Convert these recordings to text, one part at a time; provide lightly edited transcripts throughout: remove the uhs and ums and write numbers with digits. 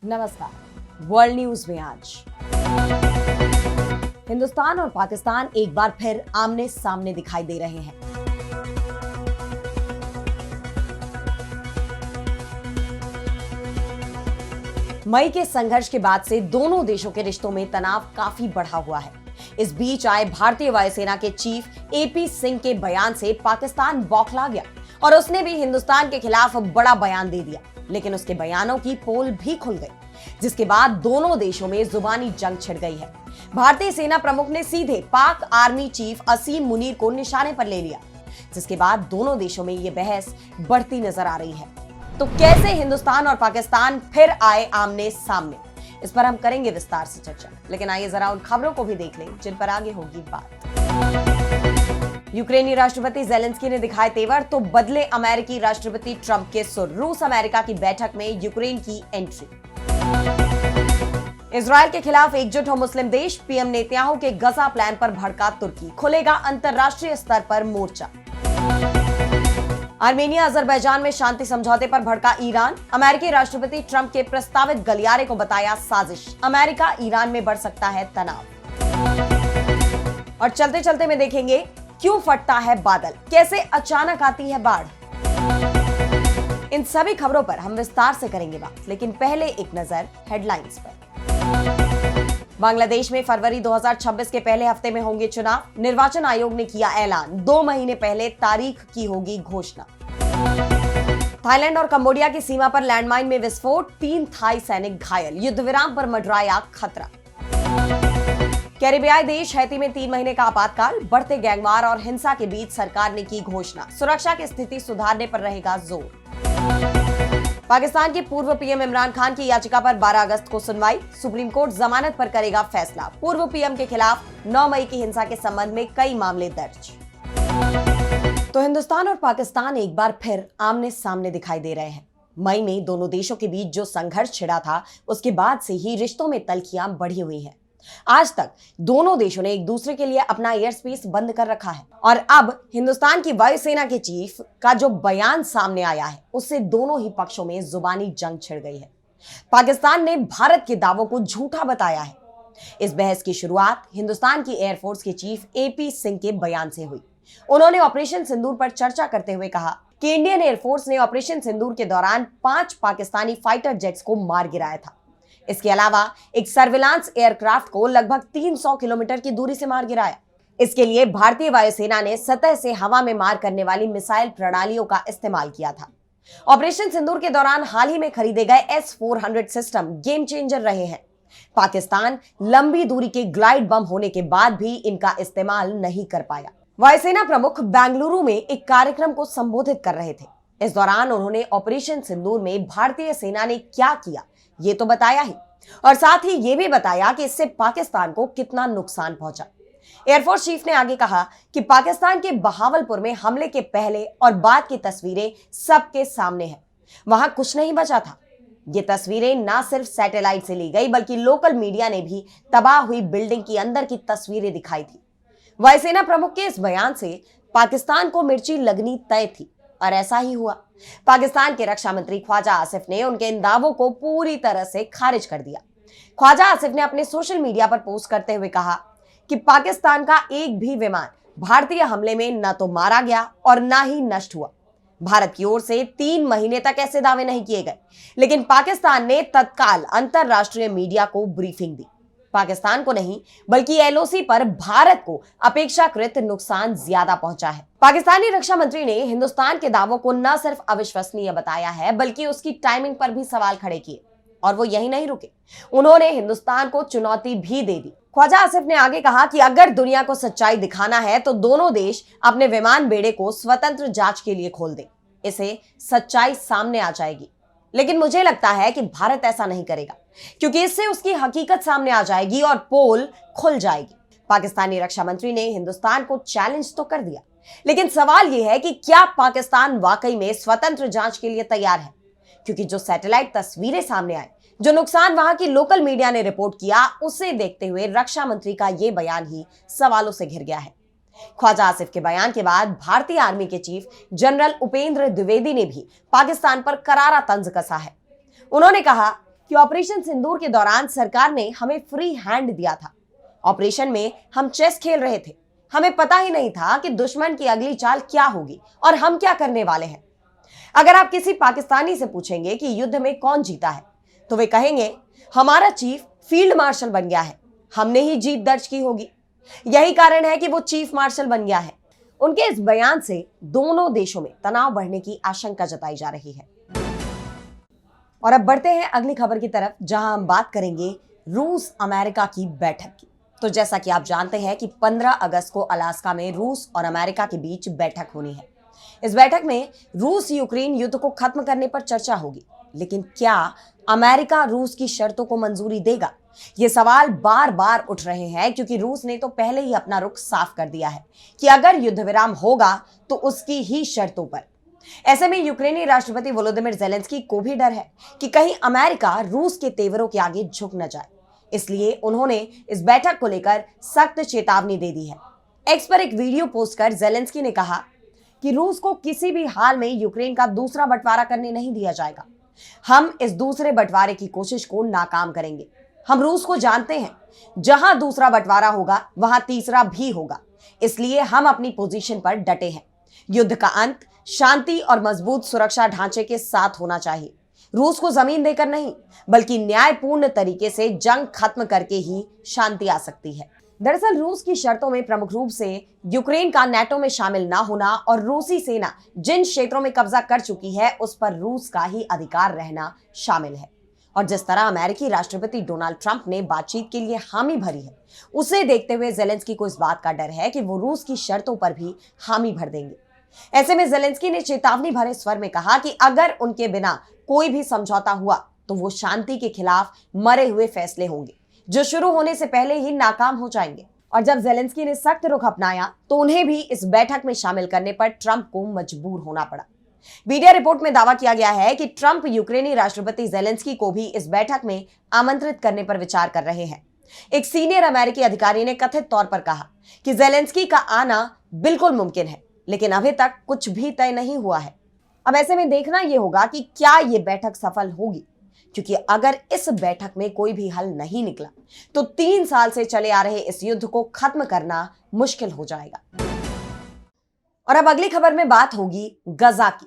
नमस्कार। World news में आज हिंदुस्तान और पाकिस्तान एक बार फिर आमने सामने दिखाई दे रहे हैं। मई के संघर्ष के बाद से दोनों देशों के रिश्तों में तनाव काफी बढ़ा हुआ है। इस बीच आए भारतीय वायुसेना के चीफ एपी सिंह के बयान से पाकिस्तान बौखला गया और उसने भी हिंदुस्तान के खिलाफ बड़ा बयान दे दिया। लेकिन उसके बयानों की पोल भी खुल गई, जिसके बाद दोनों देशों में जुबानी जंग छिड़ गई है। भारतीय सेना प्रमुख ने सीधे पाक आर्मी चीफ असीम मुनीर को निशाने पर ले लिया, जिसके बाद दोनों देशों में यह बहस बढ़ती नजर आ रही है। तो कैसे हिंदुस्तान और पाकिस्तान फिर आए आमने सामने, इस पर हम करेंगे विस्तार से चर्चा। लेकिन आइए जरा उन खबरों को भी देख लें जिन पर आगे होगी बात। यूक्रेनी राष्ट्रपति जेलेंस्की ने दिखाए तेवर तो बदले अमेरिकी राष्ट्रपति ट्रंप के सुर। रूस अमेरिका की बैठक में यूक्रेन की एंट्री। इजरायल के खिलाफ एकजुट हो मुस्लिम देश। पीएम नेतन्याहू के गजा प्लान पर भड़का तुर्की। खुलेगा अंतरराष्ट्रीय स्तर पर मोर्चा। आर्मेनिया अजरबैजान में शांति समझौते पर भड़का ईरान। अमेरिकी राष्ट्रपति ट्रंप के प्रस्तावित गलियारे को बताया साजिश। अमेरिका ईरान में बढ़ सकता है तनाव। और चलते चलते में देखेंगे क्यों फटता है बादल, कैसे अचानक आती है बाढ़। इन सभी खबरों पर हम विस्तार से करेंगे बात, लेकिन पहले एक नजर हेडलाइंस पर। बांग्लादेश में फरवरी 2026 के पहले हफ्ते में होंगे चुनाव। निर्वाचन आयोग ने किया ऐलान, 2 महीने पहले तारीख की होगी घोषणा। थाईलैंड और कंबोडिया की सीमा पर लैंडमाइन में विस्फोट, 3 थाई सैनिक घायल। युद्ध विराम पर मंडराया खतरा। कैरिबियाई देश हैती में 3 महीने का आपातकाल। बढ़ते गैंगवार और हिंसा के बीच सरकार ने की घोषणा, सुरक्षा की स्थिति सुधारने पर रहेगा जोर। पाकिस्तान के पूर्व पीएम इमरान खान की याचिका पर 12 अगस्त को सुनवाई। सुप्रीम कोर्ट जमानत पर करेगा फैसला। पूर्व पीएम के खिलाफ 9 मई की हिंसा के संबंध में कई मामले दर्ज। तो हिंदुस्तान और पाकिस्तान एक बार फिर आमने सामने दिखाई दे रहे हैं। मई में दोनों देशों के बीच जो संघर्ष छिड़ा था, उसके बाद से ही रिश्तों में तल्खियां बढ़ी हुई हैं। आज तक दोनों देशों ने एक दूसरे के लिए अपना एयर स्पेस बंद कर रखा है और अब हिंदुस्तान की वायुसेना के चीफ का जो बयान सामने आया है, उससे दोनों ही पक्षों में जुबानी जंग छिड़ गई है। पाकिस्तान ने भारत के दावों को झूठा बताया है। इस बहस की शुरुआत हिंदुस्तान की एयरफोर्स के चीफ एपी सिंह के बयान से हुई। उन्होंने ऑपरेशन सिंदूर पर चर्चा करते हुए कहा कि इंडियन एयरफोर्स ने ऑपरेशन सिंदूर के दौरान 5 पाकिस्तानी फाइटर जेट्स को मार गिराया था। इसके अलावा एक सर्विलांस एयरक्राफ्ट को लगभग 300 किलोमीटर की दूरी से मार गिराया। इसके लिए भारतीय वायुसेना ने सतह से हवा में मार करने वाली मिसाइल प्रणालियों का इस्तेमाल किया था। ऑपरेशन सिंदूर के दौरान हाल ही में खरीदे गए S-400 सिस्टम गेम चेंजर रहे हैं। पाकिस्तान लंबी दूरी के ग्लाइड बम होने के बाद भी इनका इस्तेमाल नहीं कर पाया। वायुसेना प्रमुख बेंगलुरु में एक कार्यक्रम को संबोधित कर रहे थे। इस दौरान उन्होंने ऑपरेशन सिंदूर में भारतीय सेना ने क्या किया ये तो बताया ही, और साथ ही ये भी बताया कि इससे पाकिस्तान को कितना नुकसान पहुंचा। एयरफोर्स चीफ ने आगे कहा कि पाकिस्तान के बहावलपुर में हमले के पहले और बाद की तस्वीरें सबके सामने हैं। वहां कुछ नहीं बचा था। ये तस्वीरें ना सिर्फ सैटेलाइट से ली गई, बल्कि लोकल मीडिया ने भी तबाह हुई बिल्डिंग की अंदर की तस्वीरें दिखाई थी। वायुसेना प्रमुख के इस बयान से पाकिस्तान को मिर्ची लगनी तय थी और ऐसा ही हुआ। पाकिस्तान के रक्षा मंत्री ख्वाजा आसिफ ने उनके इन दावों को पूरी तरह से खारिज कर दिया। ख्वाजा आसिफ ने अपने सोशल मीडिया पर पोस्ट करते हुए कहा कि पाकिस्तान का एक भी विमान भारतीय हमले में न तो मारा गया और न ही नष्ट हुआ। भारत की ओर से 3 महीने तक ऐसे दावे नहीं किए गए, लेकिन पाकिस्तान ने तत्काल अंतरराष्ट्रीय मीडिया को ब्रीफिंग दी। पाकिस्तान को नहीं बल्कि एलओसी पर भारत को अपेक्षाकृत नुकसान ज्यादा पहुंचा है। पाकिस्तानी रक्षा मंत्री ने हिंदुस्तान के दावों को न सिर्फ अविश्वसनीय बताया है, बल्कि उसकी टाइमिंग पर भी सवाल खड़े किए और वो यही नहीं रुके, उन्होंने हिंदुस्तान को चुनौती भी दे दी। ख्वाजा आसिफ ने आगे कहा कि अगर दुनिया को सच्चाई दिखाना है तो दोनों देश अपने विमान बेड़े को स्वतंत्र जांच के लिए खोल दें, इससे सच्चाई सामने आ जाएगी। लेकिन मुझे लगता है कि भारत ऐसा नहीं करेगा, क्योंकि इससे उसकी हकीकत सामने आ जाएगी और पोल खुल जाएगी। पाकिस्तानी रक्षा मंत्री ने हिंदुस्तान को चैलेंज तो कर दिया, लेकिन सवाल यह है कि क्या पाकिस्तान वाकई में स्वतंत्र जांच के लिए तैयार है? क्योंकि जो सैटेलाइट तस्वीरें सामने आए, जो नुकसान वहां की लोकल मीडिया ने रिपोर्ट किया, उसे देखते हुए रक्षा मंत्री का यह बयान ही सवालों से घिर गया है। ख्वाजा आसिफ के बयान के बाद भारतीय आर्मी के चीफ जनरल उपेंद्र द्विवेदी ने भी पाकिस्तान पर करारा तंज कसा है। उन्होंने कहा कि ऑपरेशन सिंदूर के दौरान सरकार ने हमें फ्री हैंड दिया था। ऑपरेशन में हम चेस खेल रहे थे। हमें पता ही नहीं था कि दुश्मन की अगली चाल क्या होगी और हम क्या करने वाले हैं। अगर आप किसी पाकिस्तानी से पूछेंगे कि युद्ध में कौन जीता है, तो वे कहेंगे हमारा चीफ फील्ड मार्शल बन गया है, हमने ही जीत दर्ज की होगी। यही कारण है कि वो चीफ मार्शल बन गया है। उनके इस बयान से दोनों देशों में तनाव बढ़ने की आशंका जताई जा रही है। और अब बढ़ते हैं अगली खबर की तरफ, जहां हम बात करेंगे रूस अमेरिका की बैठक की। तो जैसा कि आप जानते हैं कि 15 अगस्त को अलास्का में रूस और अमेरिका के बीच बैठक होनी है। इस बैठक में रूस यूक्रेन युद्ध को खत्म करने पर चर्चा होगी, लेकिन क्या अमेरिका रूस की शर्तों को मंजूरी देगा? ये सवाल बार बार उठ रहे हैं, क्योंकि रूस ने तो पहले ही अपना रुख साफ कर दिया है कि अगर युद्ध विराम होगा तो उसकी ही शर्तों पर। ऐसे में यूक्रेनी राष्ट्रपति वोलोदिमीर ज़ेलेंस्की को भी डर है कि कहीं अमेरिका रूस के तेवरों के आगे झुक न जाए। इसलिए उन्होंने इस बैठक को लेकर सख्त चेतावनी दे दी है। एक्स पर एक वीडियो पोस्ट कर ज़ेलेंस्की ने कहा कि रूस को किसी भी हाल में यूक्रेन का दूसरा बंटवारा करने नहीं दिया जाएगा। हम इस दूसरे बंटवारे की कोशिश को नाकाम करेंगे। हम रूस को जानते हैं, जहां दूसरा बंटवारा होगा वहां तीसरा भी होगा। इसलिए हम अपनी पोजीशन पर डटे हैं। युद्ध का अंत शांति और मजबूत सुरक्षा ढांचे के साथ होना चाहिए। रूस को जमीन देकर नहीं, बल्कि न्यायपूर्ण तरीके से जंग खत्म करके ही शांति आ सकती है। दरअसल रूस की शर्तों में प्रमुख रूप से यूक्रेन का नाटो में शामिल ना होना और रूसी सेना जिन क्षेत्रों में कब्जा कर चुकी है उस पर रूस का ही अधिकार रहना शामिल है। और जिस तरह अमेरिकी राष्ट्रपति डोनाल्ड ट्रंप ने बातचीत के लिए हामी भरी है, उसे देखते हुए ज़ेलेंस्की को इस बात का डर है कि वो रूस की शर्तों पर भी हामी भर देंगे। ऐसे में ज़ेलेंस्की ने चेतावनी भरे स्वर में कहा कि अगर उनके बिना कोई भी समझौता हुआ तो वो शांति के खिलाफ मरे हुए फैसले होंगे, जो शुरू होने से पहले ही नाकाम हो जाएंगे। और जब ज़ेलेंस्की ने सख्त रुख अपनाया तो उन्हें भी इस बैठक में शामिल करने पर ट्रंप को मजबूर होना पड़ा। मीडिया रिपोर्ट में दावा किया गया है कि ट्रंप यूक्रेनी राष्ट्रपति ज़ेलेंस्की को भी इस बैठक में आमंत्रित करने पर विचार कर रहे हैं। एक सीनियर अमेरिकी अधिकारी ने कथित तौर पर कहा कि ज़ेलेंस्की का आना बिल्कुल मुमकिन है, लेकिन अभी तक कुछ भी तय नहीं हुआ है। अब ऐसे में देखना यह होगा कि क्या यह बैठक सफल होगी, क्योंकि अगर इस बैठक में कोई भी हल नहीं निकला तो 3 साल से चले आ रहे इस युद्ध को खत्म करना मुश्किल हो जाएगा। और अब अगली खबर में बात होगी गजा की।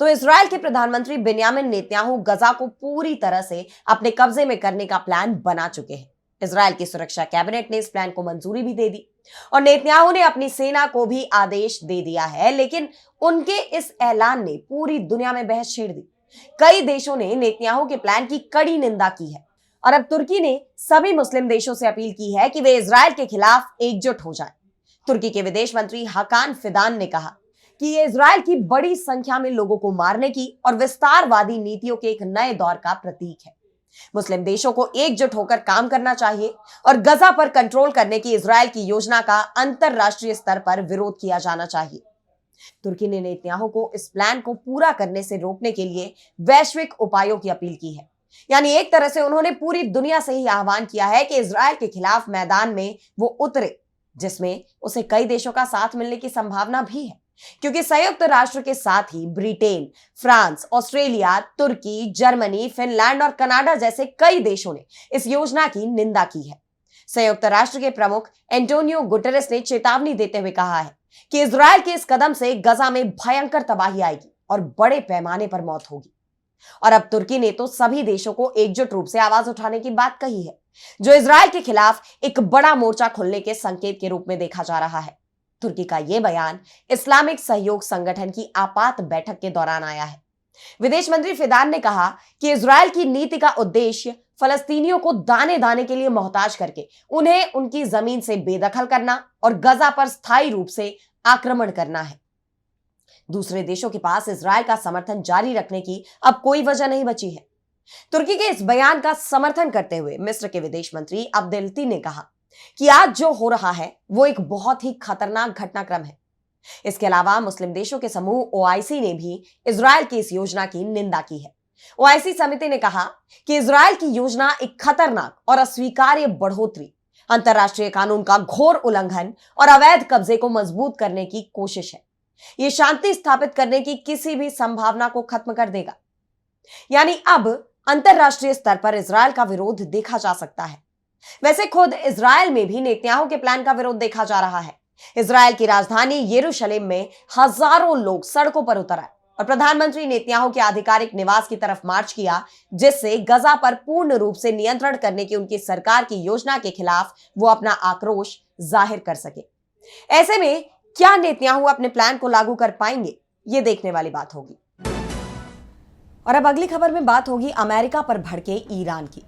तो इजराइल के प्रधानमंत्री बेंयामिन नेतन्याहू गजा को पूरी तरह से अपने कब्जे में करने का प्लान बना चुके हैं। इजराइल की सुरक्षा कैबिनेट ने इस प्लान को मंजूरी भी दे दी और नेतन्याहू ने अपनी सेना को भी आदेश दे दिया है, लेकिन उनके इस ऐलान ने पूरी दुनिया में बहस छेड़ दी। कई देशों ने नेतन्याहू के प्लान की कड़ी निंदा की है और अब तुर्की ने सभी मुस्लिम देशों से अपील की है कि वे इजराइल के खिलाफ एकजुट हो जाएं। तुर्की के विदेश मंत्री हाकान फिदान ने कहा कि ये इजराइल की बड़ी संख्या में लोगों को मारने की और विस्तारवादी नीतियों के एक नए दौर का प्रतीक है। मुस्लिम देशों को एकजुट होकर काम करना चाहिए और गजा पर कंट्रोल करने की इजराइल की योजना का अंतरराष्ट्रीय स्तर पर विरोध किया जाना चाहिए। तुर्की ने नेतन्याहू को इस प्लान को पूरा करने से रोकने के लिए वैश्विक उपायों की अपील की है। यानी एक तरह से उन्होंने पूरी दुनिया से ही आह्वान किया है कि इजराइल के खिलाफ मैदान में वो उतरे, जिसमें उसे कई देशों का साथ मिलने की संभावना भी है, क्योंकि संयुक्त राष्ट्र के साथ ही ब्रिटेन, फ्रांस, ऑस्ट्रेलिया, तुर्की, जर्मनी, फिनलैंड और कनाडा जैसे कई देशों ने इस योजना की निंदा की है। संयुक्त राष्ट्र के प्रमुख एंटोनियो गुटेरेस ने चेतावनी देते हुए कहा है कि इजराइल के इस कदम से गजा में भयंकर तबाही आएगी और बड़े पैमाने पर मौत होगी। और अब तुर्की ने तो सभी देशों को एकजुट रूप से आवाज उठाने की बात कही है, जो इजराइल के खिलाफ एक बड़ा मोर्चा खोलने के संकेत के रूप में देखा जा रहा है। तुर्की का यह बयान इस्लामिक सहयोग संगठन की आपात बैठक के दौरान आया है। विदेश मंत्री फिदान ने कहा कि इजराइल की नीति का उद्देश्य फलस्तीनियों को दाने दाने के लिए मोहताज करके उन्हें उनकी जमीन से बेदखल करना और गजा पर स्थायी रूप से आक्रमण करना है। दूसरे देशों के पास इजराइल का समर्थन जारी रखने की अब कोई वजह नहीं बची है। तुर्की के इस बयान का समर्थन करते हुए मिस्र के विदेश मंत्री अब्देल्ती ने कहा कि आज जो हो रहा है वो एक बहुत ही खतरनाक घटनाक्रम है। इसके अलावा मुस्लिम देशों के समूह ओआईसी ने भी इजराइल की इस योजना की निंदा की है। ओआईसी समिति ने कहा कि इजराइल की योजना एक खतरनाक और अस्वीकार्य बढ़ोतरी, अंतरराष्ट्रीय कानून का घोर उल्लंघन और अवैध कब्जे को मजबूत करने की कोशिश है। यह शांति स्थापित करने की किसी भी संभावना को खत्म कर देगा। यानी अब अंतरराष्ट्रीय स्तर पर इजरायल का विरोध देखा जा सकता है। वैसे खुद इजरायल में भी नेतन्याहू के प्लान का विरोध देखा जा रहा है। इजरायल की राजधानी यरूशलेम में हजारों लोग सड़कों पर उतर आए और प्रधानमंत्री नेतन्याहू के आधिकारिक निवास की तरफ मार्च किया, जिससे गजा पर पूर्ण रूप से नियंत्रण करने की उनकी सरकार की योजना के खिलाफ वो अपना आक्रोश जाहिर कर सके। ऐसे में क्या नेतन्याहू अपने प्लान को लागू कर पाएंगे, ये देखने वाली बात होगी। और अब अगली खबर में बात होगी अमेरिका पर भड़के ईरान की।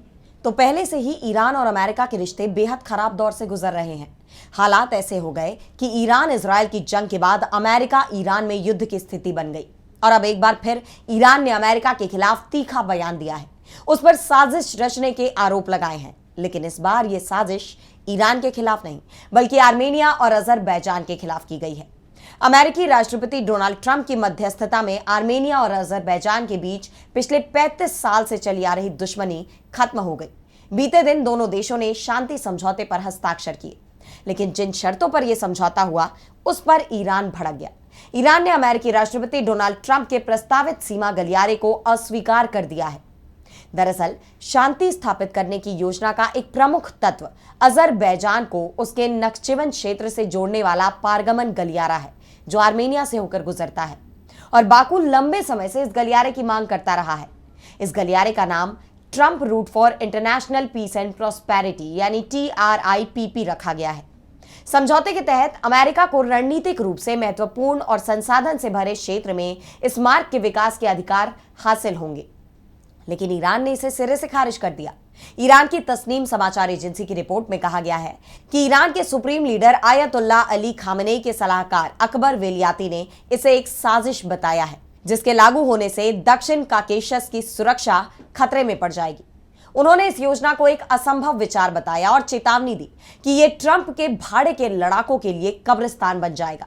तो पहले से ही ईरान और अमेरिका के रिश्ते बेहद खराब दौर से गुजर रहे हैं। हालात ऐसे हो गए कि ईरान इजरायल की जंग के बाद अमेरिका ईरान में युद्ध की स्थिति बन गई और अब एक बार फिर ईरान ने अमेरिका के खिलाफ तीखा बयान दिया है, उस पर साजिश रचने के आरोप लगाए हैं। लेकिन इस बार यह साजिश ईरान के खिलाफ नहीं बल्कि आर्मेनिया और अजरबैजान के खिलाफ की गई है। अमेरिकी राष्ट्रपति डोनाल्ड ट्रंप की मध्यस्थता में आर्मेनिया और अजरबैजान के बीच पिछले 35 साल से चली आ रही दुश्मनी खत्म हो गई। बीते दिन दोनों देशों ने शांति समझौते पर हस्ताक्षर किए, लेकिन जिन शर्तों पर यह समझौता हुआ उस पर ईरान भड़क गया। ईरान ने अमेरिकी राष्ट्रपति डोनाल्ड ट्रंप के प्रस्तावित सीमा गलियारे को अस्वीकार कर दिया है। दरअसल शांति स्थापित करने की योजना का एक प्रमुख तत्व अजरबैजान को उसके नक्चेवन क्षेत्र से जोड़ने वाला पारगमन गलियारा है, जो आर्मेनिया से होकर गुजरता है और बाकू लंबे समय से इस गलियारे की मांग करता रहा है। इस गलियारे का नाम Trump route for international peace and prosperity यानी TRIPP रखा गया है। समझौते के तहत अमेरिका को रणनीतिक रूप से महत्वपूर्ण और संसाधन से भरे क्षेत्र में इस मार्ग के विकास के अधिकार हासिल होंगे, लेकिन ईरान ने इसे सिरे से खारिज कर दिया। ईरान की तस्नीम समाचार एजेंसी की रिपोर्ट में कहा गया है कि ईरान के supreme leader Ayatollah Ali Khamenei के सलाहकार अकबर वेलियाती ने इसे एक साजिश बताया है, जिसके लागू होने से दक्षिण काकेशस की सुरक्षा खतरे में पड़ जाएगी। उन्होंने इस योजना को एक असंभव विचार बताया और चेतावनी दी कि यह ट्रंप के भाड़े के लड़ाकों के लिए कब्रिस्तान बन जाएगा।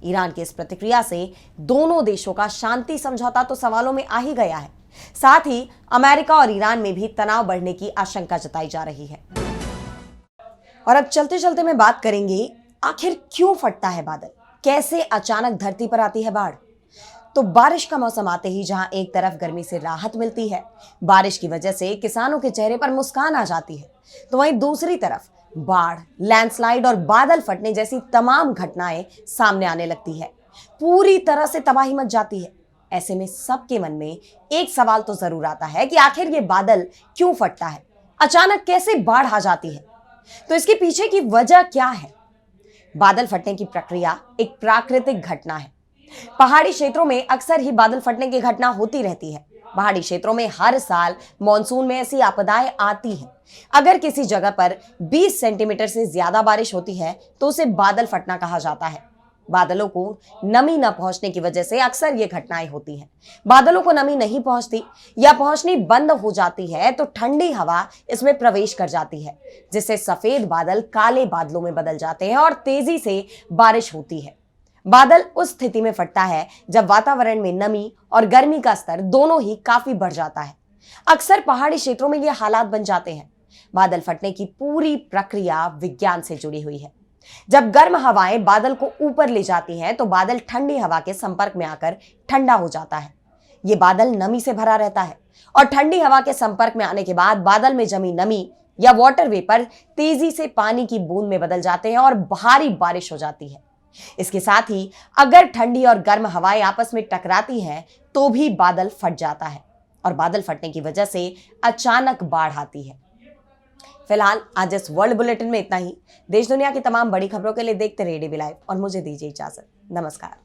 ईरान की इस प्रतिक्रिया से दोनों देशों का शांति समझौता तो सवालों में आ ही गया है, साथ ही अमेरिका और ईरान में भी तनाव बढ़ने की आशंका जताई जा रही है। और अब चलते चलते में बात करेंगे, आखिर क्यों फटता है बादल, कैसे अचानक धरती पर आती है बाढ़। तो बारिश का मौसम आते ही जहां एक तरफ गर्मी से राहत मिलती है, बारिश की वजह से किसानों के चेहरे पर मुस्कान आ जाती है, तो वहीं दूसरी तरफ बाढ़, लैंडस्लाइड और बादल फटने जैसी तमाम घटनाएं सामने आने लगती है। पूरी तरह से तबाही मच जाती है। ऐसे में सबके मन में एक सवाल तो जरूर आता है कि आखिर ये बादल क्यों फटता है, अचानक कैसे बाढ़ आ जाती है। तो इसके पीछे की वजह क्या है? बादल फटने की प्रक्रिया एक प्राकृतिक घटना है। पहाड़ी क्षेत्रों में अक्सर ही बादल फटने की घटना होती रहती है। पहाड़ी क्षेत्रों में हर साल मानसून में ऐसी आपदाएं आती हैं। अगर किसी जगह पर 20 सेंटीमीटर से ज्यादा बारिश होती है तो उसे बादल फटना कहा जाता है। बादलों को नमी न पहुंचने की वजह से अक्सर ये घटनाएं होती हैं। बादलों को नमी नहीं पहुंचती या पहुंचनी बंद हो जाती है तो ठंडी हवा इसमें प्रवेश कर जाती है, जिससे सफेद बादल काले बादलों में बदल जाते हैं और तेजी से बारिश होती है। बादल उस स्थिति में फटता है जब वातावरण में नमी और गर्मी का स्तर दोनों ही काफी बढ़ जाता है। अक्सर पहाड़ी क्षेत्रों में ये हालात बन जाते हैं। बादल फटने की पूरी प्रक्रिया विज्ञान से जुड़ी हुई है। जब गर्म हवाएं बादल को ऊपर ले जाती हैं तो बादल ठंडी हवा के संपर्क में आकर ठंडा हो जाता है। ये बादल नमी से भरा रहता है और ठंडी हवा के संपर्क में आने के बाद बादल में जमी नमी या वाटर वेपर तेजी से पानी की बूंद में बदल जाते हैं और भारी बारिश हो जाती है। इसके साथ ही अगर ठंडी और गर्म हवाएं आपस में टकराती हैं तो भी बादल फट जाता है और बादल फटने की वजह से अचानक बाढ़ आती है। फिलहाल आज इस वर्ल्ड बुलेटिन में इतना ही। देश दुनिया की तमाम बड़ी खबरों के लिए देखते रहिए DB लाइव और मुझे दीजिए इजाजत। नमस्कार।